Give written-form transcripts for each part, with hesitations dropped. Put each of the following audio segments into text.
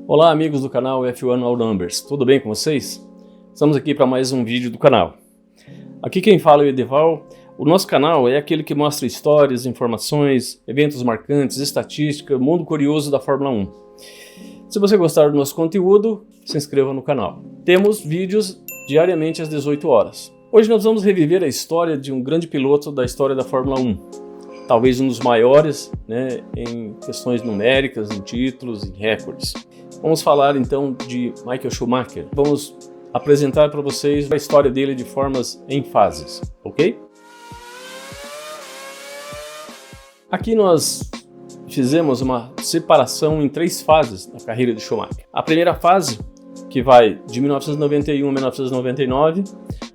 Olá amigos do canal F1 All Numbers, tudo bem com vocês? Estamos aqui para mais um vídeo do canal. Aqui quem fala é o Edival. O nosso canal é aquele que mostra histórias, informações, eventos marcantes, estatística, mundo curioso da Fórmula 1. Se você gostar do nosso conteúdo, se inscreva no canal. Temos vídeos diariamente às 18 horas. Hoje nós vamos reviver a história de um grande piloto da história da Fórmula 1. Talvez um dos maiores, em questões numéricas, em títulos, em recordes. Vamos falar então de Michael Schumacher. Vamos apresentar para vocês a história dele de formas em fases, ok? Aqui nós fizemos uma separação em 3 fases da carreira de Schumacher. A primeira fase, que vai de 1991 a 1999,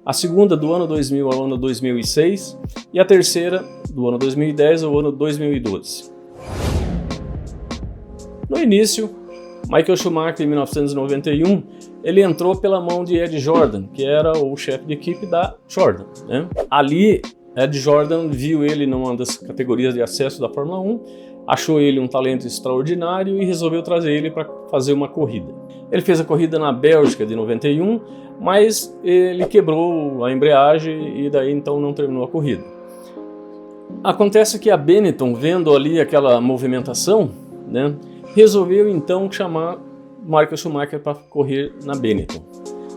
a segunda do ano 2000 ao ano 2006 e a terceira do ano 2010 ao ano 2012. No início, Michael Schumacher, em 1991, ele entrou pela mão de Ed Jordan, que era o chefe de equipe da Jordan, Ali, Ed Jordan viu ele numa das categorias de acesso da Fórmula 1, achou ele um talento extraordinário e resolveu trazer ele para fazer uma corrida. Ele fez a corrida na Bélgica de 91, mas ele quebrou a embreagem e daí então não terminou a corrida. Acontece que a Benetton, vendo ali aquela movimentação, resolveu então chamar Michael Schumacher para correr na Benetton.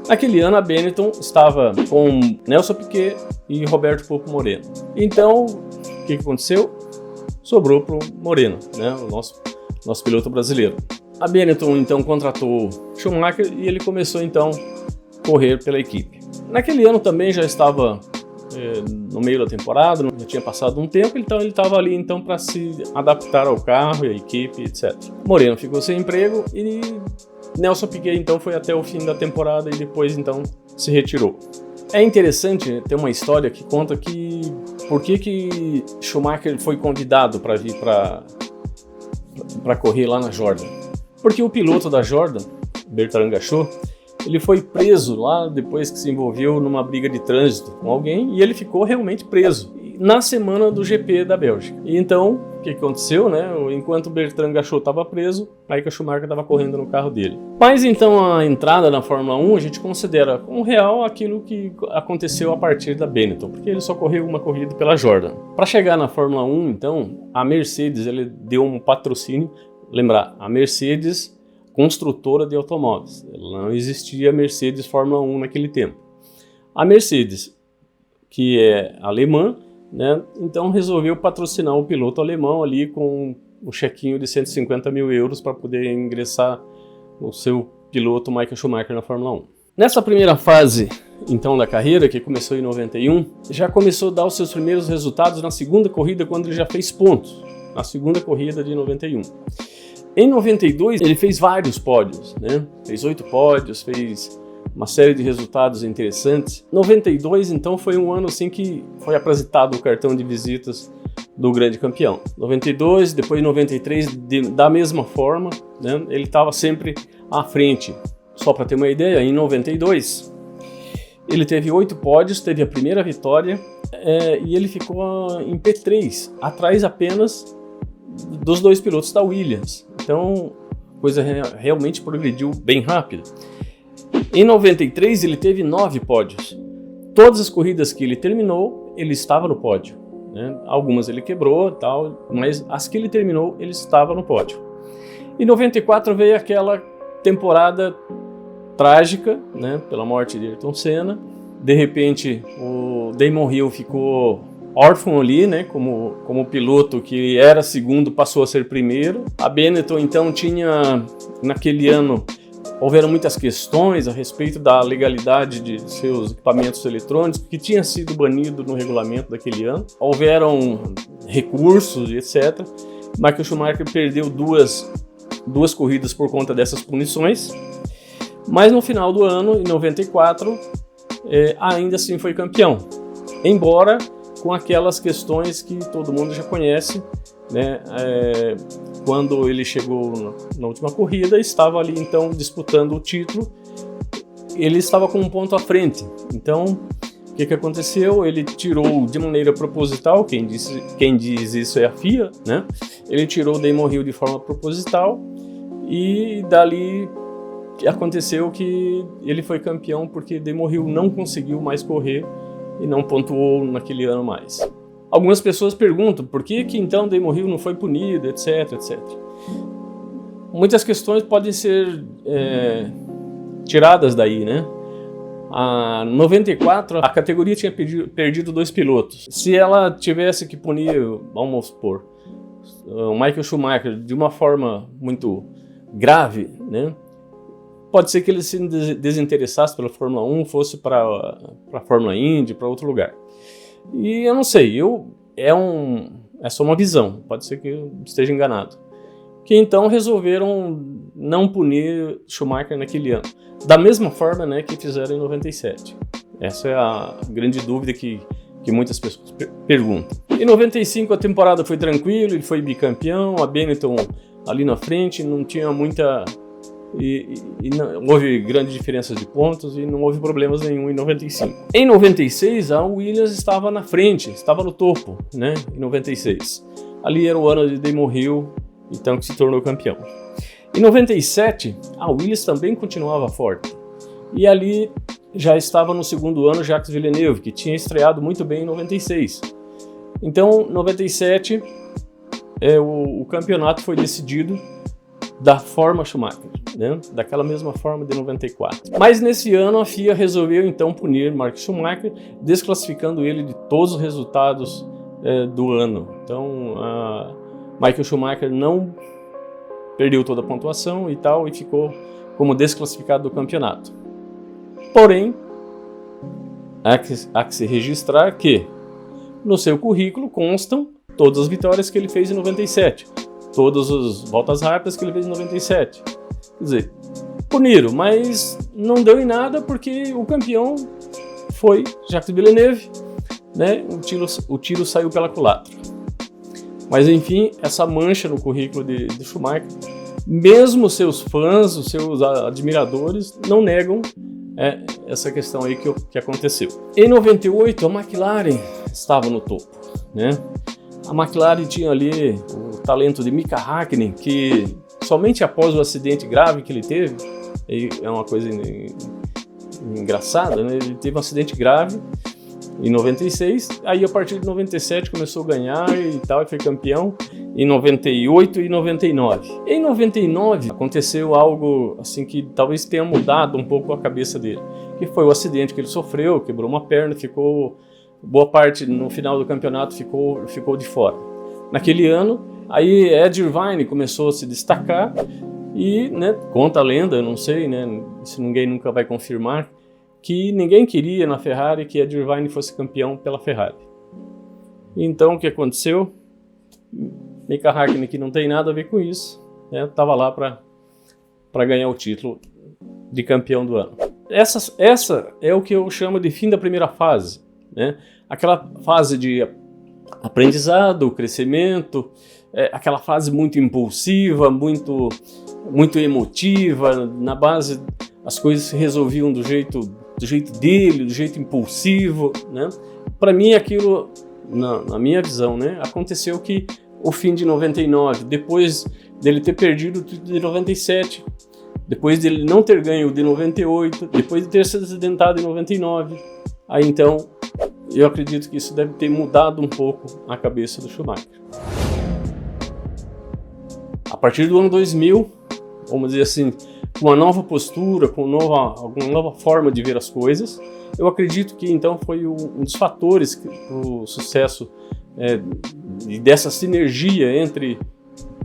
Naquele ano a Benetton estava com Nelson Piquet e Roberto Pupo Moreno. Então, o que aconteceu? Sobrou para o Moreno, o nosso piloto brasileiro. A Benetton então contratou Schumacher e ele começou então a correr pela equipe. Naquele ano também já estava no meio da temporada, já tinha passado um tempo, então ele estava ali então para se adaptar ao carro e à equipe, etc. Moreno ficou sem emprego e Nelson Piquet então foi até o fim da temporada e depois então se retirou. É interessante ter uma história que conta que por que Schumacher foi convidado para vir para correr lá na Jordan. Porque o piloto da Jordan, Bertrand Gachot, ele foi preso lá depois que se envolveu numa briga de trânsito com alguém e ele ficou realmente preso na semana do GP da Bélgica. E então, o que aconteceu, Enquanto Bertrand Gachot estava preso, Michael Schumacher estava correndo no carro dele. Mas então a entrada na Fórmula 1 a gente considera como real aquilo que aconteceu a partir da Benetton, porque ele só correu uma corrida pela Jordan. Para chegar na Fórmula 1, então, a Mercedes ele deu um patrocínio. Lembrar, a Mercedes, construtora de automóveis. Não existia Mercedes Fórmula 1 naquele tempo. A Mercedes, que é alemã, então resolveu patrocinar o piloto alemão ali com um chequinho de 150 mil euros para poder ingressar o seu piloto Michael Schumacher na Fórmula 1. Nessa primeira fase, então, da carreira, que começou em 91, já começou a dar os seus primeiros resultados na segunda corrida, quando ele já fez pontos, na segunda corrida de 91. Em 92, ele fez vários pódios, Fez 8 pódios, fez uma série de resultados interessantes. 92, então, foi um ano assim que foi apresentado o cartão de visitas do grande campeão. 92, depois 93, da mesma forma, ele estava sempre à frente. Só para ter uma ideia, em 92, ele teve 8 pódios, teve a primeira vitória e ele ficou em P3, atrás apenas dos 2 pilotos da Williams. Então, a coisa realmente progrediu bem rápido. Em 93, ele teve 9 pódios. Todas as corridas que ele terminou, ele estava no pódio. Algumas ele quebrou, mas as que ele terminou, ele estava no pódio. Em 94 veio aquela temporada trágica, pela morte de Ayrton Senna. De repente, o Damon Hill ficou órfão ali, como piloto que era segundo, passou a ser primeiro. A Benetton, então, tinha, naquele ano, houveram muitas questões a respeito da legalidade de seus equipamentos eletrônicos, que tinha sido banido no regulamento daquele ano. Houveram recursos, etc. Michael Schumacher perdeu duas corridas por conta dessas punições, mas no final do ano, em 94, ainda assim foi campeão. Embora com aquelas questões que todo mundo já conhece, quando ele chegou na última corrida, estava ali então disputando o título, ele estava com um ponto à frente. Então, o que aconteceu? Ele tirou de maneira proposital, quem diz isso é a FIA, Ele tirou o Damon Hill de forma proposital e dali aconteceu que ele foi campeão porque Damon Hill não conseguiu mais correr e não pontuou naquele ano mais. Algumas pessoas perguntam por que então Damon Hill não foi punido, etc, etc. Muitas questões podem ser tiradas daí, né? Em 94, a categoria tinha perdido 2 pilotos. Se ela tivesse que punir, vamos supor, o Michael Schumacher de uma forma muito grave, né? Pode ser que ele se desinteressasse pela Fórmula 1, fosse para a Fórmula Indy, para outro lugar. E eu não sei, é só uma visão, pode ser que eu esteja enganado. Que então resolveram não punir Schumacher naquele ano. Da mesma forma, né, que fizeram em 97. Essa é a grande dúvida que muitas pessoas perguntam. Em 95 a temporada foi tranquila, ele foi bicampeão, a Benetton ali na frente, não tinha muita... E não houve grandes diferenças de pontos e não houve problemas nenhum em 95. Em 96, a Williams estava na frente, estava no topo, né, em 96. Ali era o ano de Damon Hill, então que se tornou campeão. Em 97, a Williams também continuava forte. E ali já estava no segundo ano Jacques Villeneuve, que tinha estreado muito bem em 96. Então, 97, o campeonato foi decidido da forma Schumacher, né? Daquela mesma forma de 94. Mas nesse ano a FIA resolveu então punir Mark Schumacher, desclassificando ele de todos os resultados do ano. Então, Michael Schumacher não perdeu toda a pontuação e tal, e ficou como desclassificado do campeonato. Porém, há que se registrar que no seu currículo constam todas as vitórias que ele fez em 97, todas as voltas rápidas que ele fez em 97. Quer dizer, puniram, mas não deu em nada porque o campeão foi Jacques Villeneuve, né? O tiro saiu pela culatra. Mas enfim, essa mancha no currículo de Schumacher, mesmo seus fãs, os seus admiradores, não negam essa questão aí que aconteceu. Em 98, a McLaren estava no topo, né? A McLaren tinha ali o talento de Mika Häkkinen, que somente após o acidente grave que ele teve, é uma coisa engraçada, né? Ele teve um acidente grave em 96, aí a partir de 97 começou a ganhar e tal, e foi campeão em 98 e 99. Em 99 aconteceu algo assim que talvez tenha mudado um pouco a cabeça dele, que foi o acidente que ele sofreu, quebrou uma perna, ficou boa parte no final do campeonato ficou de fora. Naquele ano, aí Ed Irvine começou a se destacar e, né, conta a lenda, eu não sei, né, se ninguém nunca vai confirmar, que ninguém queria na Ferrari que Ed Irvine fosse campeão pela Ferrari. Então o que aconteceu? Mika Häkkinen, que não tem nada a ver com isso, estava lá para ganhar o título de campeão do ano. Essa é o que eu chamo de fim da primeira fase, né? Aquela fase de aprendizado, crescimento, aquela fase muito impulsiva, muito emotiva, na base as coisas se resolviam do jeito dele, do jeito impulsivo, né? Para mim aquilo, na minha visão, né, aconteceu que o fim de 99, depois dele ter perdido o título de 97, depois dele não ter ganho o de 98, depois de ter se acidentado em 99, aí então eu acredito que isso deve ter mudado um pouco a cabeça do Schumacher. A partir do ano 2000, vamos dizer assim, com uma nova postura, com uma nova forma de ver as coisas, eu acredito que então foi um dos fatores para o sucesso e dessa sinergia entre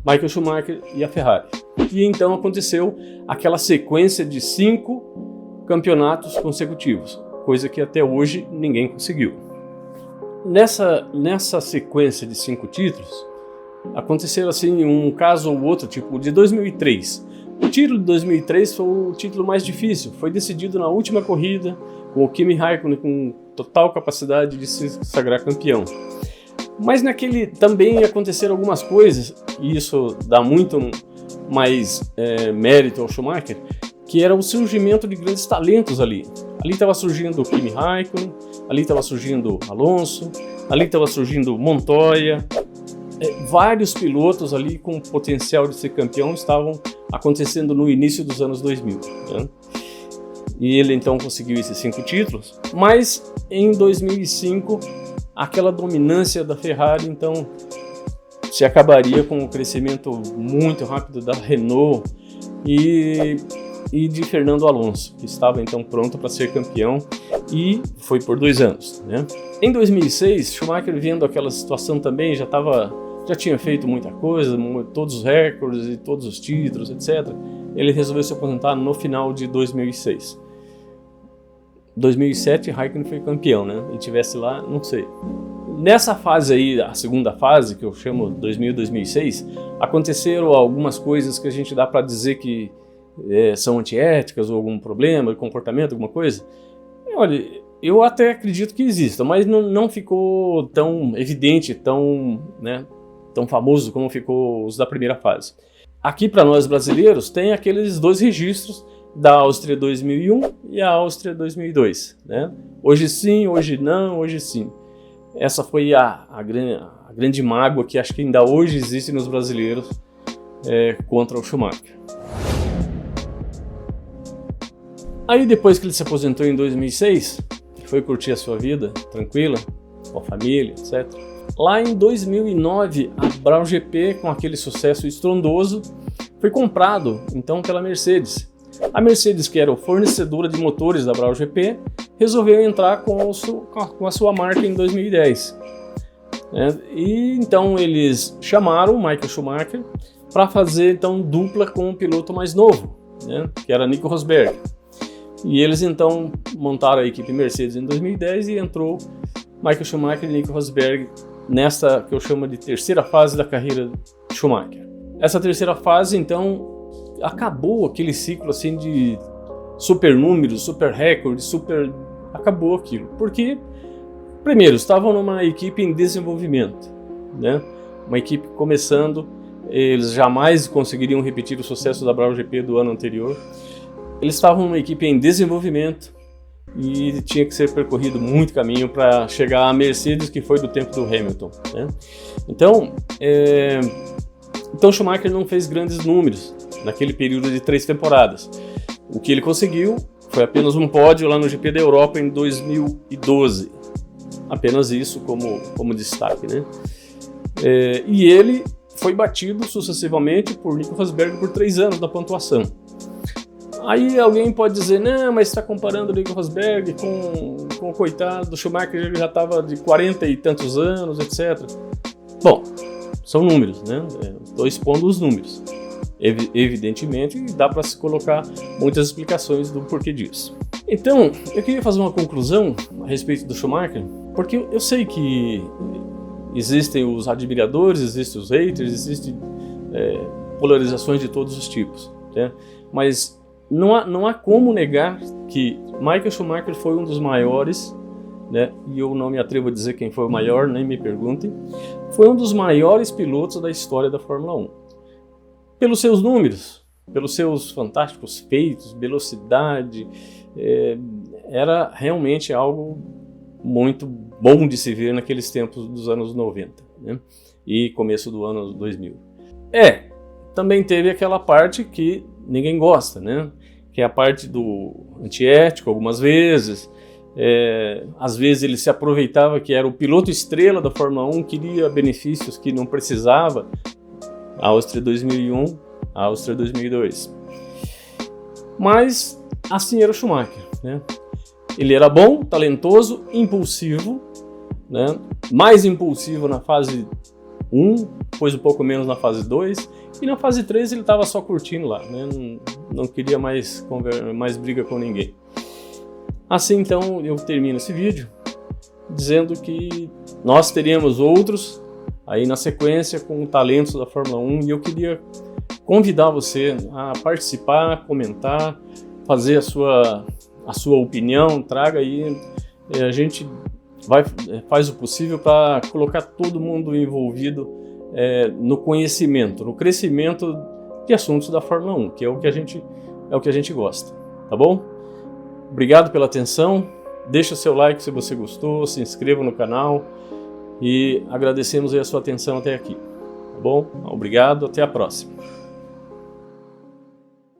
Michael Schumacher e a Ferrari. E então aconteceu aquela sequência de 5 campeonatos consecutivos, coisa que até hoje ninguém conseguiu. Nessa sequência de 5 títulos, aconteceram assim um caso ou outro, tipo o de 2003. O título de 2003 foi o título mais difícil, foi decidido na última corrida, com o Kimi Raikkonen com total capacidade de se sagrar campeão. Mas naquele também aconteceram algumas coisas, e isso dá muito mais mérito ao Schumacher, que era o surgimento de grandes talentos ali. Ali estava surgindo o Kimi Raikkonen, ali estava surgindo Alonso, ali estava surgindo Montoya. Vários pilotos ali com potencial de ser campeão estavam acontecendo no início dos anos 2000, né? E ele então conseguiu esses 5 títulos, mas em 2005 aquela dominância da Ferrari então se acabaria com o crescimento muito rápido da Renault e de Fernando Alonso, que estava então pronto para ser campeão, e foi por 2 anos, né? Em 2006, Schumacher, vendo aquela situação também, já tinha feito muita coisa, todos os recordes e todos os títulos, etc. Ele resolveu se aposentar no final de 2006. 2007, Raikkonen foi campeão, né? E tivesse lá, não sei. Nessa fase aí, a segunda fase, que eu chamo 2000-2006, aconteceram algumas coisas que a gente dá para dizer que são antiéticas ou algum problema de comportamento, alguma coisa. Olha, eu até acredito que exista, mas não ficou tão evidente, tão famoso como ficou os da primeira fase. Aqui para nós brasileiros tem aqueles 2 registros da Áustria 2001 e a Áustria 2002, né? Hoje sim, hoje não, hoje sim. Essa foi a grande mágoa que acho que ainda hoje existe nos brasileiros contra o Schumacher. Aí depois que ele se aposentou em 2006, foi curtir a sua vida tranquila, com a família, etc. Lá em 2009, a Brown GP, com aquele sucesso estrondoso, foi comprado então pela Mercedes. A Mercedes, que era o fornecedora de motores da Brown GP, resolveu entrar com a sua marca em 2010. E então eles chamaram o Michael Schumacher para fazer então dupla com um piloto mais novo, né, que era Nico Rosberg. E eles então montaram a equipe Mercedes em 2010 e entrou Michael Schumacher e Nico Rosberg nessa que eu chamo de terceira fase da carreira de Schumacher. Essa terceira fase então acabou aquele ciclo assim de super números, super recordes, acabou aquilo. Porque, primeiro, estavam numa equipe em desenvolvimento, né? Uma equipe começando, eles jamais conseguiriam repetir o sucesso da Brown GP do ano anterior. Eles estavam numa equipe em desenvolvimento e tinha que ser percorrido muito caminho para chegar à Mercedes, que foi do tempo do Hamilton, né? Então Schumacher não fez grandes números naquele período de 3 temporadas. O que ele conseguiu foi apenas um pódio lá no GP da Europa em 2012. Apenas isso como destaque, né? E ele foi batido sucessivamente por Nico Rosberg por 3 anos na pontuação. Aí alguém pode dizer, não, mas está comparando o Nico Rosberg com o coitado do Schumacher, ele já estava de 40 e tantos anos, etc. Bom, são números, né? Estou expondo os números. Evidentemente, dá para se colocar muitas explicações do porquê disso. Então, eu queria fazer uma conclusão a respeito do Schumacher, porque eu sei que existem os admiradores, existem os haters, existem polarizações de todos os tipos, né? Mas não há como negar que Michael Schumacher foi um dos maiores, né? E eu não me atrevo a dizer quem foi o maior, nem me perguntem, foi um dos maiores pilotos da história da Fórmula 1. Pelos seus números, pelos seus fantásticos feitos, velocidade, era realmente algo muito bom de se ver naqueles tempos dos anos 90, né? E começo do ano 2000. Também teve aquela parte que ninguém gosta, né? Que é a parte do antiético algumas vezes. Às vezes ele se aproveitava que era o piloto estrela da Fórmula 1, queria benefícios que não precisava. A Áustria 2001, a Áustria 2002. Mas assim era o Schumacher, né? Ele era bom, talentoso, impulsivo, né? Mais impulsivo na fase 1, depois um pouco menos na fase 2, e na fase 3 ele estava só curtindo lá, né? Não queria mais briga com ninguém. Assim então eu termino esse vídeo dizendo que nós teríamos outros aí na sequência com talentos da Fórmula 1 e eu queria convidar você a participar, comentar, fazer a sua opinião, traga aí, a gente faz o possível para colocar todo mundo envolvido no conhecimento, no crescimento de assuntos da Fórmula 1, que é o que a gente gosta, tá bom? Obrigado pela atenção, deixa seu like se você gostou, se inscreva no canal e agradecemos aí a sua atenção até aqui, tá bom? Obrigado, até a próxima.